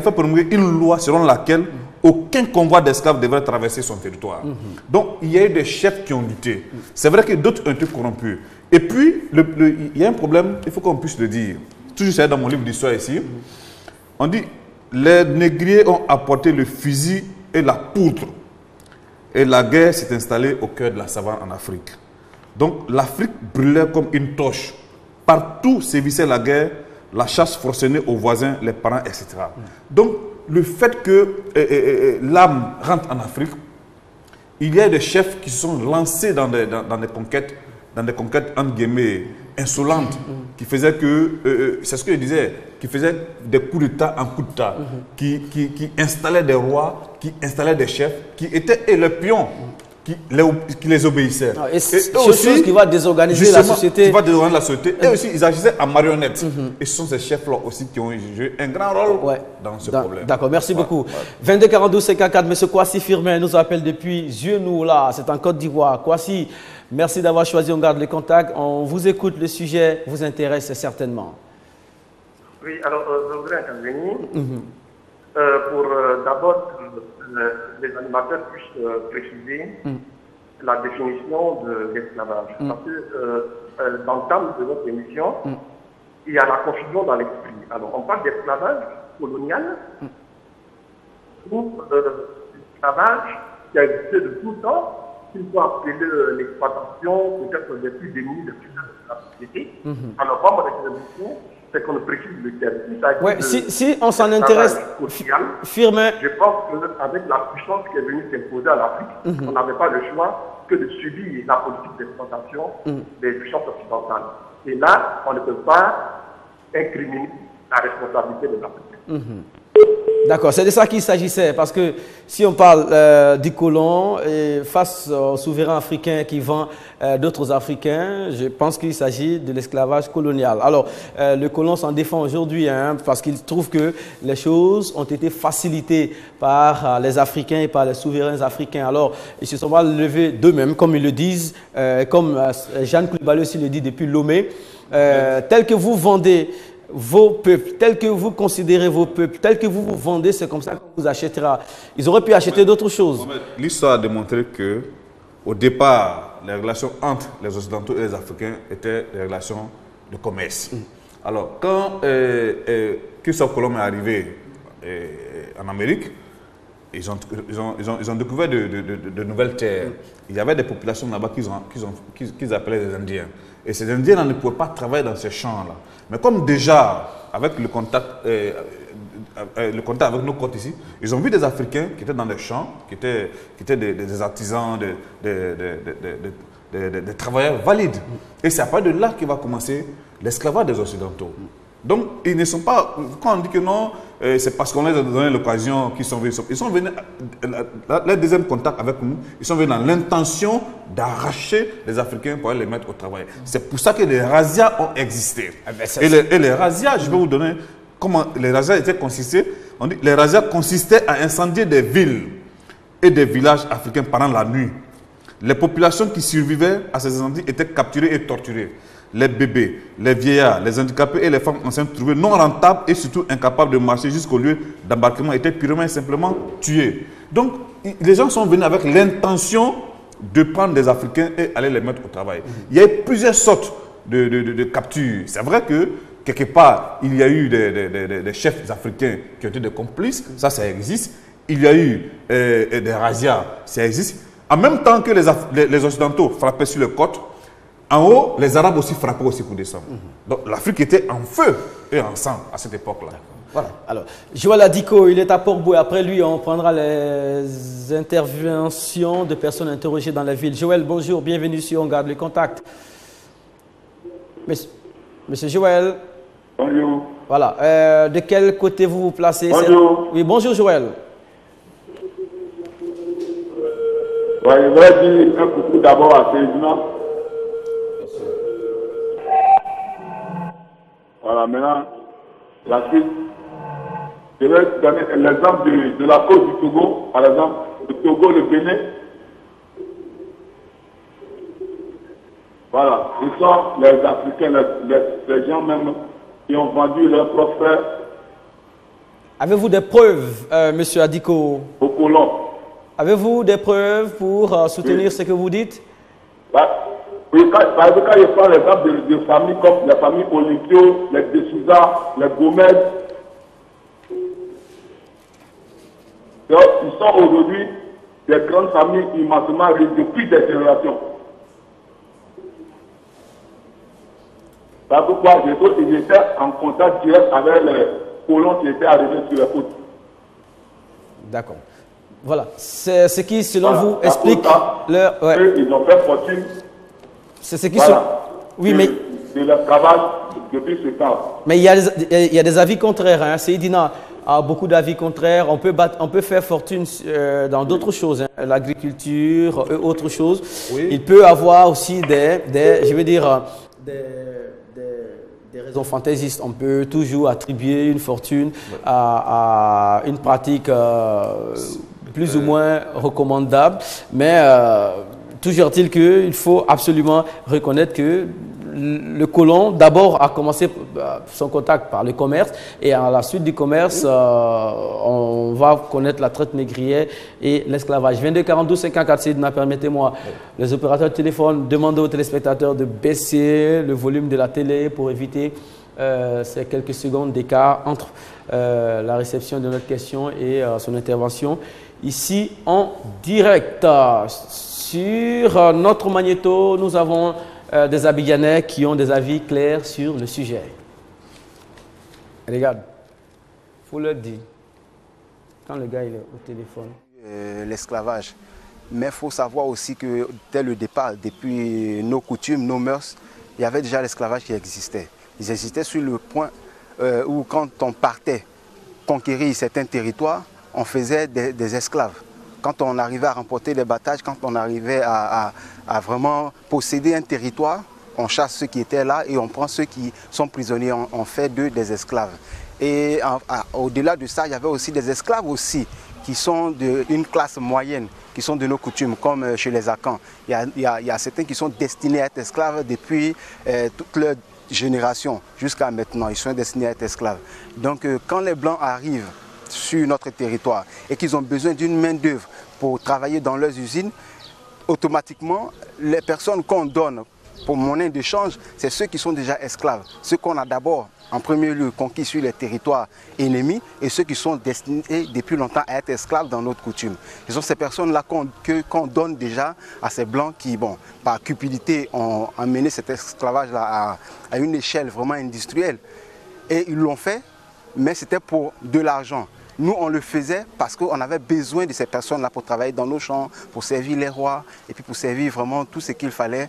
fait promulguer une loi selon laquelle aucun convoi d'esclaves devrait traverser son territoire. Donc, il y a eu des chefs qui ont lutté. C'est vrai que d'autres ont été corrompus. Et puis, il y a un problème, il faut qu'on puisse le dire. Toujours c'est dans mon livre d'histoire ici. On dit, les négriers ont apporté le fusil et la poudre. Et la guerre s'est installée au cœur de la savane en Afrique. Donc, l'Afrique brûlait comme une torche. Partout sévissait la guerre, la chasse forcenée aux voisins, les parents, etc. Donc, le fait que l'âme rentre en Afrique, il y a des chefs qui se sont lancés dans des conquêtes, entre guillemets, insolentes, qui faisaient que, c'est ce que je disais, qui faisaient des coups d'État en coups d'État, qui installaient des rois, qui installaient des chefs, qui étaient les pions. Qui les obéissaient. Et c'est chose qui va désorganiser la société. Qui va désorganiser la société. Et aussi, ils agissaient en marionnettes. Et ce sont ces chefs-là aussi qui ont joué un grand rôle dans ce problème. D'accord, merci beaucoup. 22 42 54, M. Kwasi Firmin nous appelle depuis Zienou-là, c'est en Côte d'Ivoire. Kwasi, merci d'avoir choisi, on garde les contacts. On vous écoute, le sujet vous intéresse certainement. Oui, alors je voudrais intervenir. D'abord que les animateurs puissent préciser la définition de l'esclavage. Parce que dans le cadre de notre émission, il y a la confusion dans l'esprit. Alors, on parle d'esclavage colonial ou l'esclavage qui a existé de tout temps, qu'il faut appeler l'exploitation, peut-être des plus démunis, des plus de la société. Alors, moi, mon explication, c'est qu'on précise le terme. Ouais, si on s'en intéresse, Firmin. Je pense qu'avec la puissance qui est venue s'imposer à l'Afrique, on n'avait pas le choix que de subir la politique d'exploitation des puissances occidentales. Et là, on ne peut pas incriminer la responsabilité de l'Afrique. D'accord, c'est de ça qu'il s'agissait, parce que si on parle du colon face au souverain africain qui vend d'autres Africains, je pense qu'il s'agit de l'esclavage colonial. Alors, le colon s'en défend aujourd'hui, parce qu'il trouve que les choses ont été facilitées par les Africains et par les souverains africains. Alors, ils se sont pas levés d'eux-mêmes, comme ils le disent, comme Jeanne Coulibaly aussi le dit depuis Lomé, tel que vous vendez vos peuples, tels que vous considérez vos peuples, tels que vous vous vendez, c'est comme ça qu'on vous achètera. Ils auraient pu acheter d'autres choses. L'histoire a démontré que, au départ, les relations entre les Occidentaux et les Africains étaient des relations de commerce. Alors, quand Christophe Colomb est arrivé en Amérique, ils ont découvert de nouvelles terres. Il y avait des populations là-bas qu'ils appelaient des Indiens. Et ces Indiens ne pouvaient pas travailler dans ces champs-là. Mais comme déjà, avec le contact avec nos côtes ici, ils ont vu des Africains qui étaient dans les champs, qui étaient des artisans, des travailleurs valides. Et c'est à partir de là qu'il va commencer l'esclavage des Occidentaux. Donc, ils ne sont pas... Quand on dit que non, c'est parce qu'on leur a donné l'occasion qu'ils sont venus. Ils sont venus... Le deuxième contact avec nous, ils sont venus dans l'intention d'arracher les Africains pour aller les mettre au travail. C'est pour ça que les razzias ont existé. Et les razzias, je vais vous donner comment les razzias étaient constitués. On dit les razzias consistaient à incendier des villes et des villages africains pendant la nuit. Les populations qui survivaient à ces incendies étaient capturées et torturées. Les bébés, les vieillards, les handicapés et les femmes enceintes trouvées non rentables et surtout incapables de marcher jusqu'au lieu d'embarquement étaient purement et simplement tués. Donc, les gens sont venus avec l'intention de prendre des Africains et aller les mettre au travail. Il y a eu plusieurs sortes de captures. C'est vrai que, quelque part, il y a eu des chefs africains qui ont été des complices, ça existe. Il y a eu des razzias, ça existe. En même temps que les Occidentaux frappaient sur les côtes, en haut, les Arabes aussi frappaient aussi pour descendre. Donc l'Afrique était en feu et en sang à cette époque-là. Voilà. Alors, Joël Adiko, il est à Port-Bouët. Après lui, on prendra les interventions de personnes interrogées dans la ville. Joël, bonjour, bienvenue sur On Garde le Contact. Monsieur Joël. Bonjour. Voilà. De quel côté vous vous placez? Bonjour. Oui, bonjour Joël. Ouais, je voudrais dire un coucou d'abord à Céline. Voilà, maintenant, la suite. Je vais donner l'exemple de la côte du Togo, par exemple, le Togo, le Bénin. Voilà, ce sont les Africains, les gens même qui ont vendu leurs propres frères. Avez-vous des preuves, monsieur Adiko? Aux colons. Avez-vous des preuves pour soutenir ce que vous dites? Oui, par exemple, quand je prends l'exemple de familles comme les familles Olympio, les De Souza, les Gomez, donc, ils sont aujourd'hui des grandes familles immensément riches depuis des générations. C'est pourquoi j'étais en contact direct avec les colons qui étaient arrivés sur les côtes. D'accord. Voilà. C'est ce qui, selon vous, explique leur... Ouais. Ils ont fait fortune. C'est ce qui oui, mais... de l'esclavage depuis ce temps. Mais il y a des avis contraires. Hein. Seydina a beaucoup d'avis contraires. On peut faire fortune dans d'autres choses. Hein. L'agriculture et autres choses. Oui. Il peut avoir aussi des raisons fantaisistes. On peut toujours attribuer une fortune à une pratique plus ou moins recommandable. Mais toujours est-il qu'il faut absolument reconnaître que le colon, d'abord, a commencé son contact par le commerce et à la suite du commerce, on va connaître la traite négrière et l'esclavage. 22 42 54 Sidna, permettez-moi, les opérateurs de téléphone demandent aux téléspectateurs de baisser le volume de la télé pour éviter ces quelques secondes d'écart entre la réception de notre question et son intervention. Ici, en direct, sur notre magnéto, nous avons des Abidjanais qui ont des avis clairs sur le sujet. Regarde, il faut leur dire, quand le gars il est au téléphone. L'esclavage. Mais il faut savoir aussi que dès le départ, depuis nos coutumes, nos mœurs, il y avait déjà l'esclavage qui existait. Ils existaient sur le point où quand on partait conquérir certains territoires, on faisait des esclaves. Quand on arrivait à remporter des batailles, quand on arrivait à vraiment posséder un territoire, on chasse ceux qui étaient là et on prend ceux qui sont prisonniers, on fait d'eux des esclaves. Et au-delà de ça, il y avait aussi des esclaves aussi, qui sont d'une classe moyenne, qui sont de nos coutumes, comme chez les Akans. Il y a certains qui sont destinés à être esclaves depuis toute leur génération jusqu'à maintenant. Ils sont destinés à être esclaves. Donc quand les Blancs arrivent sur notre territoire et qu'ils ont besoin d'une main-d'œuvre pour travailler dans leurs usines, automatiquement, les personnes qu'on donne pour monnaie d'échange, c'est ceux qui sont déjà esclaves. Ceux qu'on a d'abord, en premier lieu, conquis sur les territoires ennemis et ceux qui sont destinés depuis longtemps à être esclaves dans notre coutume. Ce sont ces personnes-là qu'on donne déjà à ces Blancs qui, bon, par cupidité, ont amené cet esclavage-là à une échelle vraiment industrielle. Et ils l'ont fait, mais c'était pour de l'argent. Nous, on le faisait parce qu'on avait besoin de ces personnes-là pour travailler dans nos champs, pour servir les rois et puis pour servir vraiment tout ce qu'il fallait.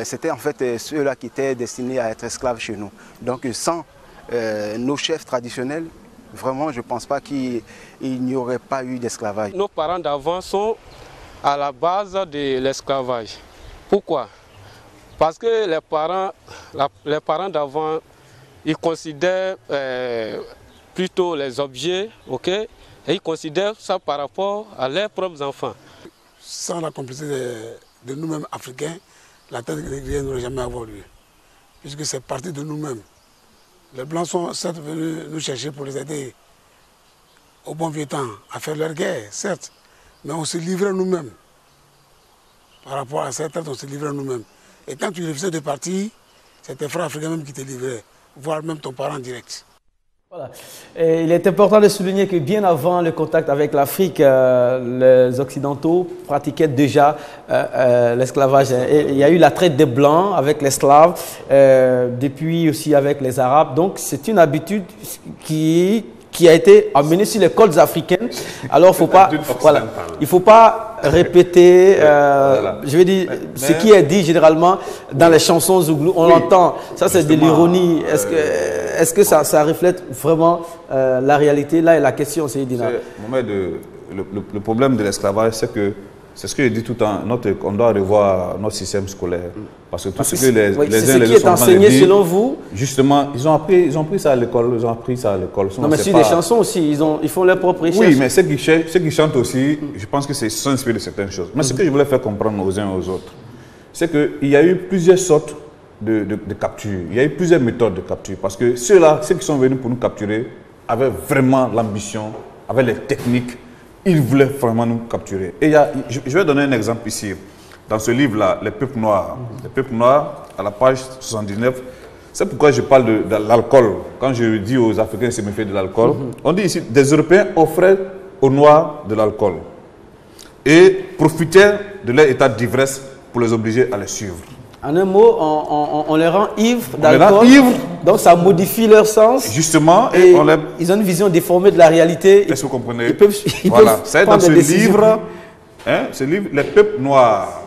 C'était en fait ceux-là qui étaient destinés à être esclaves chez nous. Donc sans nos chefs traditionnels, vraiment, je ne pense pas qu'il n'y aurait pas eu d'esclavage. Nos parents d'avant sont à la base de l'esclavage. Pourquoi? Parce que les parents d'avant, ils considèrent plutôt les objets, ok, et ils considèrent ça par rapport à leurs propres enfants. Sans la complicité de nous-mêmes Africains, la traite négrière n'aurait jamais avoir lieu, puisque c'est parti de nous-mêmes. Les Blancs sont certes venus nous chercher pour les aider au bon vieux temps à faire leur guerre, certes, mais on se livrait nous-mêmes. Par rapport à cette traite, on se livrait nous-mêmes. Et quand tu refusais de partir, c'est tes frères africains même qui te livraient, voire même ton parent direct. Voilà. Et il est important de souligner que bien avant le contact avec l'Afrique, les Occidentaux pratiquaient déjà l'esclavage. Il y a eu la traite des Blancs avec l'esclave, depuis aussi avec les Arabes. Donc c'est une habitude qui a été amenée sur les côtes africaines. Alors il ne faut pas répéter, je veux dire, ce qui est dit généralement dans les chansons zouglou, on l'entend, ça c'est de l'ironie. Est-ce que ça reflète vraiment la réalité? Là est la question, c'est Dina. Le problème de l'esclavage, c'est que, c'est ce que je dis tout le temps, on doit revoir notre système scolaire. Parce que tout ce que les uns et les autres sont en train de dire, selon vous, justement, ils ont appris ça à l'école, Non, mais sur des chansons aussi, ils font leur propre recherche. Oui, mais ceux qui chantent aussi, je pense que c'est inspiré de certaines choses. Mais ce que je voulais faire comprendre aux uns et aux autres, c'est qu'il y a eu plusieurs sortes de capture. Il y a eu plusieurs méthodes de capture. Parce que ceux qui sont venus pour nous capturer, avaient vraiment l'ambition, avaient les techniques. Ils voulaient vraiment nous capturer. Et je vais donner un exemple ici. Dans ce livre-là, Les peuples noirs. Les peuples noirs, à la page 79, c'est pourquoi je parle de l'alcool. Quand je dis aux Africains de se méfier de l'alcool, on dit ici, des Européens offraient aux Noirs de l'alcool et profitaient de leur état d'ivresse pour les obliger à les suivre. En un mot, on les rend ivres d'alcool, donc ça modifie leur sens. Justement, et ils ont une vision déformée de la réalité. Est-ce que vous comprenez? Ils peuvent c'est dans ce livre, ce livre, Les peuples noirs.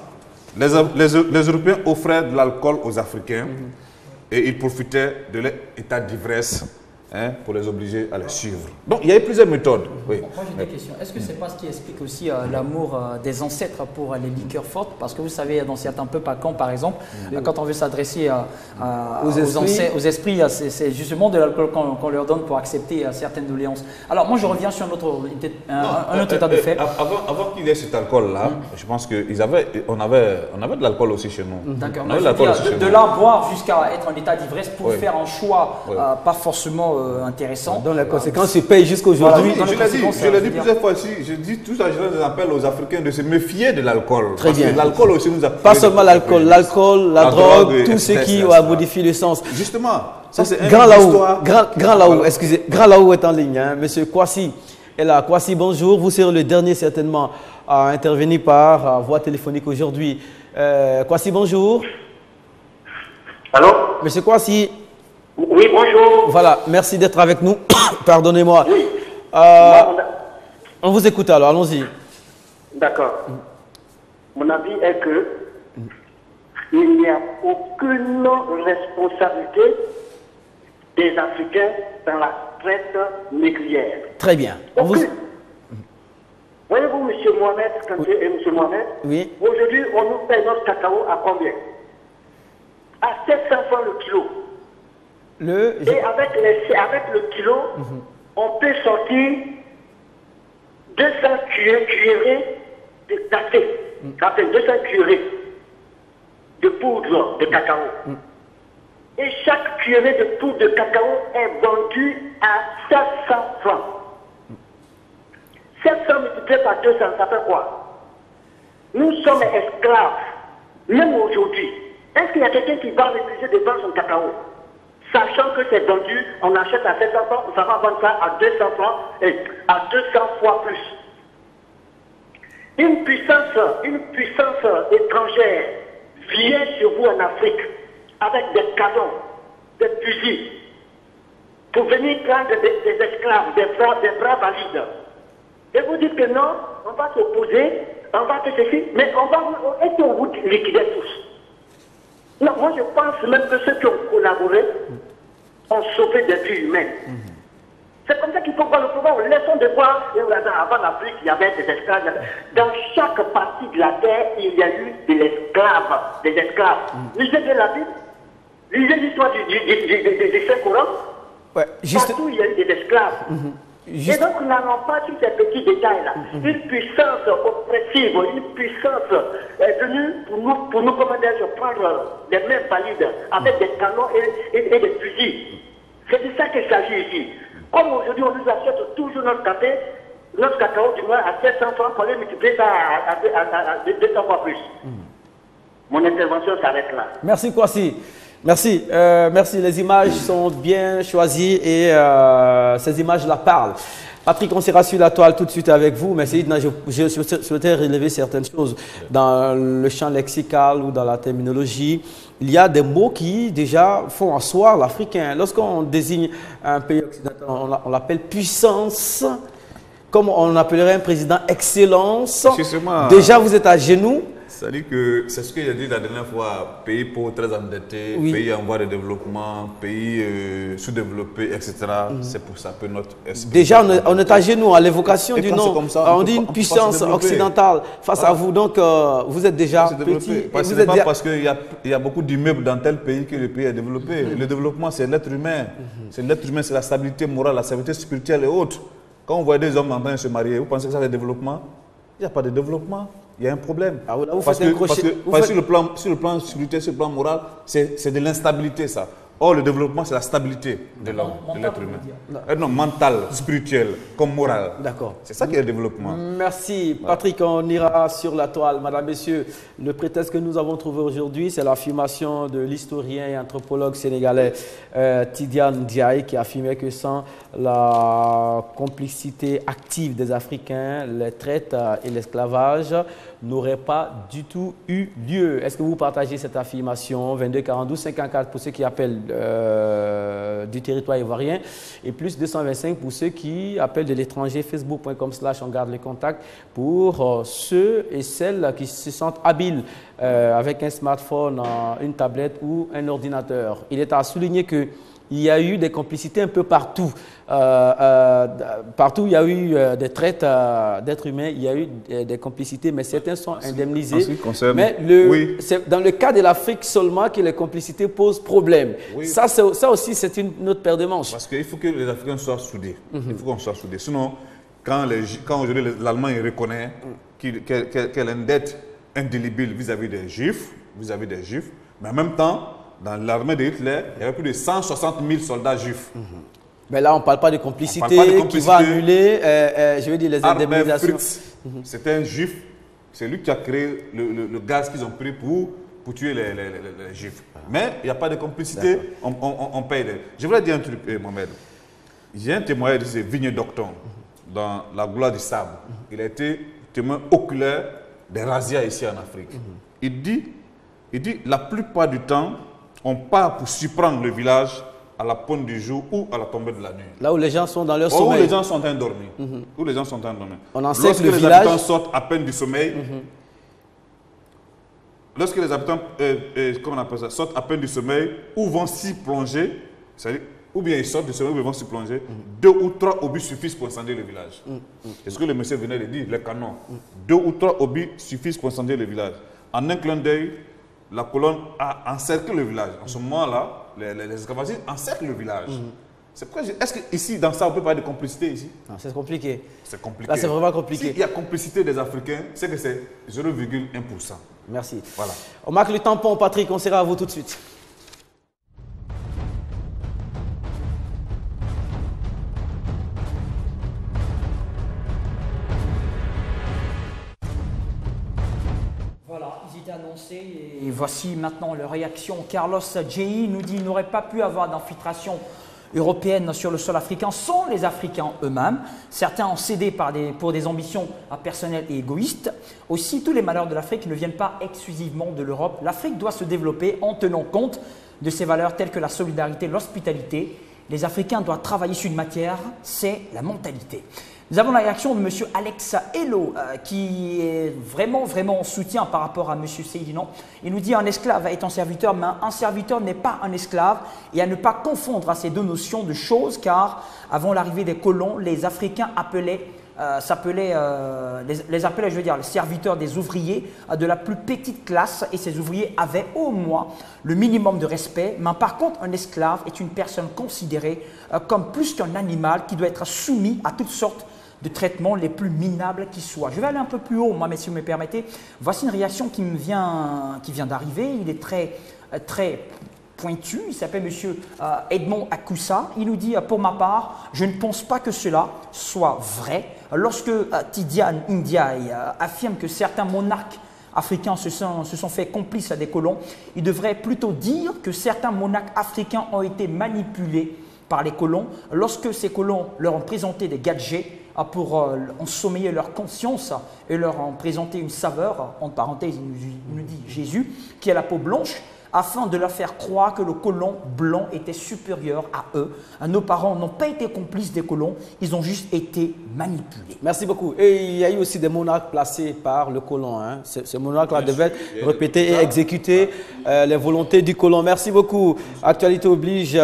Les Européens offraient de l'alcool aux Africains et ils profitaient de leur état d'ivresse hein, pour les obliger à les suivre. Donc il y a eu plusieurs méthodes. Oui. Moi j'ai des questions. Est-ce que c'est pas ce qui explique aussi l'amour des ancêtres pour les liqueurs fortes? Parce que vous savez, dans certains peuples à Caen par exemple, quand on veut s'adresser aux esprits, c'est justement de l'alcool qu'on leur donne pour accepter certaines doléances. Alors moi je reviens sur un autre état de fait. Avant qu'il y ait cet alcool-là, je pense qu'on avait de l'alcool aussi chez nous. D'accord. De là boire jusqu'à être en état d'ivresse pour faire un choix pas forcément intéressant. Dans les conséquences, ils payent jusqu'à aujourd'hui. Je l'ai dit plusieurs fois ici, je dis tout ça, je appelle aux Africains de se méfier de l'alcool. Très bien. L'alcool aussi nous a... Pas seulement l'alcool, la drogue, tout ce qui modifie le sens. Justement, ça c'est Grand Laou, excusez, Grand Laou est en ligne, hein. Monsieur Kwasi est là. Kwasi, bonjour, vous serez le dernier certainement à intervenir par voie téléphonique aujourd'hui. Kwasi, bonjour. Allô? Monsieur Kwasi. Oui, bonjour. Voilà, merci d'être avec nous. Pardonnez-moi. Oui. On vous écoute alors, allons-y. D'accord. Mon avis est que il n'y a aucune responsabilité des Africains dans la traite négrière. Très bien. Voyez-vous, M. Mohamed, M. Mohamed, oui. Aujourd'hui, on nous paye notre cacao à combien? À 700 francs le kilo. Et avec le kilo, on peut sortir 200 cuillerées de café, 200 cuillerées de poudre de cacao. Et chaque cuillerée de poudre de cacao est vendue à 700 francs. 700 multiplié par 200, ça fait quoi? Nous sommes esclaves, même aujourd'hui. Est-ce qu'il y a quelqu'un qui va refuser de vendre son cacao? Sachant que c'est vendu, on achète à 700 francs, ça va vendre ça à 200 francs et à 200 fois plus. Une puissance étrangère vient chez vous en Afrique avec des canons, des fusils, pour venir prendre des esclaves, des bras valides. Et vous dites que non, on va s'opposer, on va faire ceci, mais est-ce qu'on vous liquide tous? Non, moi je pense même que ceux qui ont collaboré ont sauvé des vies humaines. C'est comme ça qu'il faut voir le pouvoir. Laissons de voir, avant l'Afrique, il y avait des esclaves. Dans chaque partie de la terre, il y a eu des esclaves. Lisez de la Bible, lisez l'histoire du Saint-Coran. Partout, il y a eu des esclaves. Et donc, nous n'allons pas sur ces petits détails-là. Une puissance oppressive, une puissance est venue pour nous commander à prendre les mains valides avec des canons et des fusils. C'est de ça qu'il s'agit ici. Comme aujourd'hui, on nous achète toujours notre cacao du moins à 700 francs, pour les multiplier ça à 200 fois plus. Mon intervention s'arrête là. Merci Kwasi. Merci, merci. Les images sont bien choisies et ces images-là parlent. Patrick, on sera sur la toile tout de suite avec vous, mais je souhaitais relever certaines choses. Dans le champ lexical ou dans la terminologie, il y a des mots qui déjà font asseoir l'Africain. Lorsqu'on désigne un pays occidental, on l'appelle puissance, comme on appellerait un président excellence. Déjà, vous êtes à genoux. C'est-à-dire que c'est ce que j'ai dit la dernière fois, pays pauvres, très endettés, pays en voie de développement, pays sous-développés, etc. C'est pour ça que notre esprit... Déjà, on est à genoux à l'évocation du nom. On dit une puissance occidentale face à vous, donc vous êtes déjà petit. Ce n'est pas parce qu'il y a beaucoup d'immeubles dans tel pays que le pays est développé. Le développement, c'est l'être humain. C'est l'être humain, c'est la stabilité morale, la stabilité spirituelle et autres. Quand on voit des hommes en train de se marier, vous pensez que ça c'est le développement? Il n'y a pas de développement. Il y a un problème. Parce que sur le plan spirituel, sur le plan moral, c'est de l'instabilité ça. Or, le développement, c'est la stabilité de l'homme, de l'être humain. Non, mental, spirituel, comme moral. D'accord. C'est ça qui est le développement. Merci. Patrick, on ira sur la toile. Madame, Messieurs, le prétexte que nous avons trouvé aujourd'hui, c'est l'affirmation de l'historien et anthropologue sénégalais Tidiane Diaye qui affirmait que sans la complicité active des Africains, les traites et l'esclavage n'auraient pas du tout eu lieu. Est-ce que vous partagez cette affirmation? 22 42 54 pour ceux qui appellent du territoire ivoirien et plus 225 pour ceux qui appellent de l'étranger, facebook.com/on garde les contacts pour ceux et celles qui se sentent habiles avec un smartphone, une tablette ou un ordinateur. Il est à souligner que il y a eu des complicités un peu partout. Partout où il y a eu des traites d'êtres humains, il y a eu des complicités, mais certains sont indemnisés. Mais c'est dans le cas de l'Afrique seulement que les complicités posent problème. Oui. Ça aussi, c'est une autre paire de manches. Parce qu'il faut que les Africains soient soudés. Il faut qu'on soit soudés. Sinon, quand aujourd'hui l'Allemagne reconnaît qu'elle a une dette indélébile vis-à-vis des Juifs, mais en même temps, dans l'armée de Hitler, il y avait plus de 160 000 soldats juifs. Mais là, on ne parle pas de complicité qui va annuler, je veux dire, les indemnisations. C'était un juif, c'est lui qui a créé le gaz qu'ils ont pris pour tuer les juifs. Mais il n'y a pas de complicité, on paye. Je voudrais dire un truc, Mohamed. J'ai un témoignage de ce Vigne Docton dans la gloire du sable. Il a été témoin oculaire des razzias ici en Afrique. Il dit, la plupart du temps, on part pour surprendre le village à la pointe du jour ou à la tombée de la nuit. Là où les gens sont dans leur sommeil. Où les gens sont endormis. Où les gens sont endormis. On en sait que le les village... habitants sortent à peine du sommeil, lorsque les habitants comment on appelle ça, sortent à peine du sommeil ou vont s'y plonger, c'est-à-dire, ou bien ils sortent du sommeil ou ils vont s'y plonger, 2 ou 3 obus suffisent pour incendier le village. C'est ce que le monsieur venait de dire, les canons. 2 ou 3 obus suffisent pour incendier le village. En un clin d'œil, la colonne a encerclé le village. En ce moment-là, les esclavagistes encerclent le village. Est-ce qu'ici, dans ça, on peut parler de complicité ici? C'est compliqué. C'est compliqué. Là, c'est vraiment compliqué. S'il y a complicité des Africains, c'est que c'est 0,1%. Merci. Voilà. On marque le tampon, Patrick. On sera à vous tout de suite. Annoncé et voici maintenant leur réaction. Carlos Djei nous dit qu'il n'aurait pas pu avoir d'infiltration européenne sur le sol africain sans les Africains eux-mêmes. Certains ont cédé pour des ambitions personnelles et égoïstes. Aussi, tous les malheurs de l'Afrique ne viennent pas exclusivement de l'Europe. L'Afrique doit se développer en tenant compte de ses valeurs telles que la solidarité, l'hospitalité. Les Africains doivent travailler sur une matière, c'est la mentalité. Nous avons la réaction de M. Alex Hello qui est vraiment en soutien par rapport à M. Seydina. Il nous dit un esclave est un serviteur, mais un serviteur n'est pas un esclave, et à ne pas confondre à ces deux notions de choses, car avant l'arrivée des colons, les Africains s'appelaient les serviteurs des ouvriers de la plus petite classe, et ces ouvriers avaient au moins le minimum de respect. Mais par contre, un esclave est une personne considérée comme plus qu'un animal qui doit être soumis à toutes sortes de traitements les plus minables qui soient. Je vais aller un peu plus haut, moi, mais si vous me permettez. Voici une réaction qui vient d'arriver. Il est très pointu. Il s'appelle M. Edmond Akoussa. Il nous dit, pour ma part, je ne pense pas que cela soit vrai. Lorsque Tidiane Ndiaye affirme que certains monarques africains se sont fait complices des colons, il devrait plutôt dire que certains monarques africains ont été manipulés par les colons lorsque ces colons leur ont présenté des gadgets pour ensommeiller leur conscience et leur ont présenté une saveur, entre parenthèses, il nous dit Jésus, qui a la peau blanche, afin de leur faire croire que le colon blanc était supérieur à eux. Nos parents n'ont pas été complices des colons, ils ont juste été manipulés. Merci beaucoup. Et il y a eu aussi des monarques placés par le colon. Ces monarques-là devaient répéter et exécuter les volontés du colon. Merci beaucoup. Actualité oblige,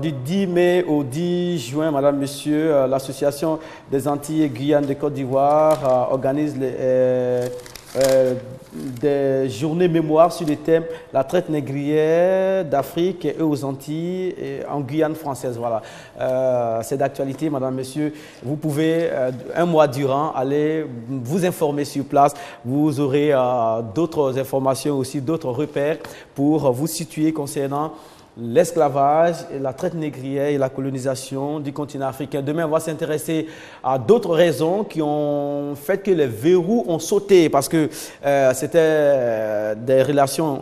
du 10 mai au 10 juin, madame, monsieur, l'association des Antilles et Guyane de Côte d'Ivoire organise des journées mémoire sur le thème la traite négrière d'Afrique et aux Antilles et en Guyane française. Voilà. C'est d'actualité, madame, monsieur. Vous pouvez, un mois durant, aller vous informer sur place. Vous aurez d'autres informations aussi, d'autres repères pour vous situer concernant l'esclavage, la traite négrière et la colonisation du continent africain. Demain, on va s'intéresser à d'autres raisons qui ont fait que les verrous ont sauté parce que c'était des relations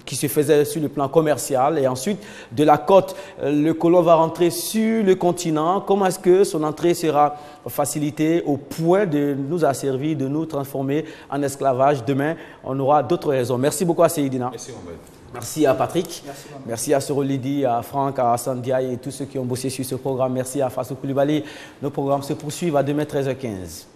qui se faisaient sur le plan commercial et ensuite de la côte, le colon va rentrer sur le continent. Comment est-ce que son entrée sera facilitée au point de nous asservir, de nous transformer en esclavage? Demain, on aura d'autres raisons. Merci beaucoup à Seydina. Merci, Mohamed. Merci à Patrick, merci à Sorolidi, à Franck, à Hassan Diaye et tous ceux qui ont bossé sur ce programme. Merci à Fassou Koulibaly. Nos programmes se poursuivent à demain 13h15.